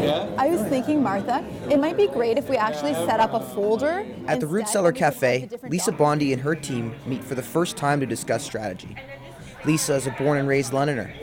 I was thinking, Martha, it might be great if we actually set up a folder. At the Root Cellar Cafe, Lisa Bondy and her team meet for the first time to discuss strategy. Lisa is a born and raised Londoner.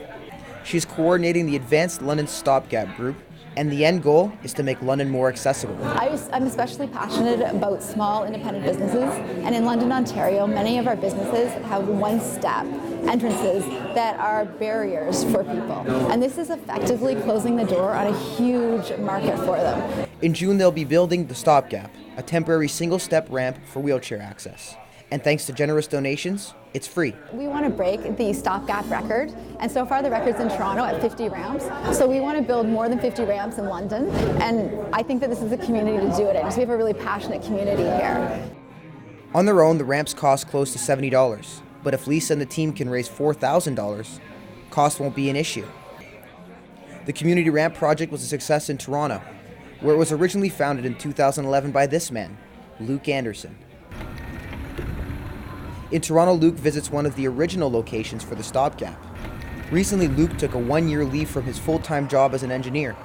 She is coordinating the Advanced London Stopgap group, and the end goal is to make London more accessible. I'm especially passionate about small independent businesses, and in London, Ontario, many of our businesses have one-step entrances that are barriers for people. And this is effectively closing the door on a huge market for them. In June, they'll be building the Stopgap, a temporary single-step ramp for wheelchair access. And thanks to generous donations, it's free. We want to break the stopgap record, and so far the record's in Toronto at 50 ramps. So we want to build more than 50 ramps in London, and I think that this is a community to do it in. So we have a really passionate community here. On their own, the ramps cost close to $70, but if Lisa and the team can raise $4,000, cost won't be an issue. The Community Ramp Project was a success in Toronto, where it was originally founded in 2011 by this man, Luke Anderson. In Toronto, Luke visits one of the original locations for the Stopgap. Recently, Luke took a one-year leave from his full-time job as an engineer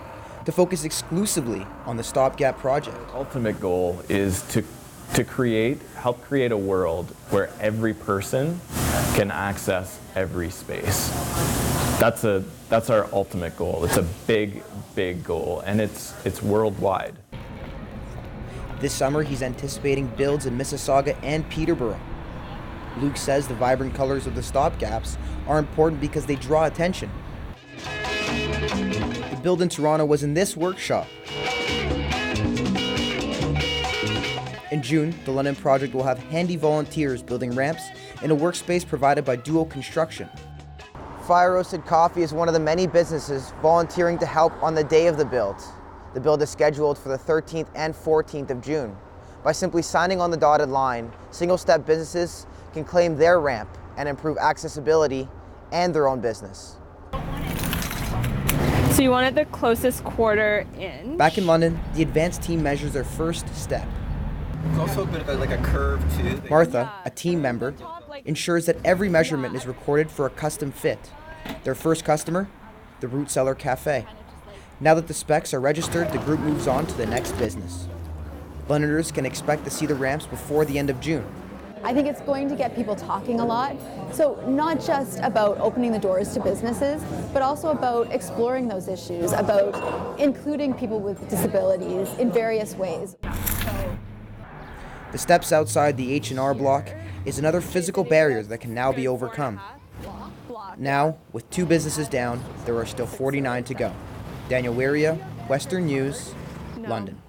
to focus exclusively on the Stopgap project. Ultimate goal is to help create a world where every person can access every space. That's our ultimate goal. It's a big, big goal, and it's worldwide. This summer, he's anticipating builds in Mississauga and Peterborough. Luke says the vibrant colors of the stopgaps are important because they draw attention. The build in Toronto was in this workshop. In June, the London project will have handy volunteers building ramps in a workspace provided by Duo Construction. Fire Roasted Coffee is one of the many businesses volunteering to help on the day of the build. The build is scheduled for the 13th and 14th of June. By simply signing on the dotted line, single-step businesses can claim their ramp and improve accessibility and their own business. So you wanted the closest quarter inch. Back in London, the advanced team measures their first step. It's also a bit of like a curve too. Martha, a team member, ensures that every measurement is recorded for a custom fit. Their first customer, the Root Cellar Cafe. Now that the specs are registered, the group moves on to the next business. Londoners can expect to see the ramps before the end of June. I think it's going to get people talking a lot. So not just about opening the doors to businesses, but also about exploring those issues, about including people with disabilities in various ways. The steps outside the H&R block is another physical barrier that can now be overcome. Now, with 2 businesses down, there are still 49 to go. Daniel Weria, Western News, London.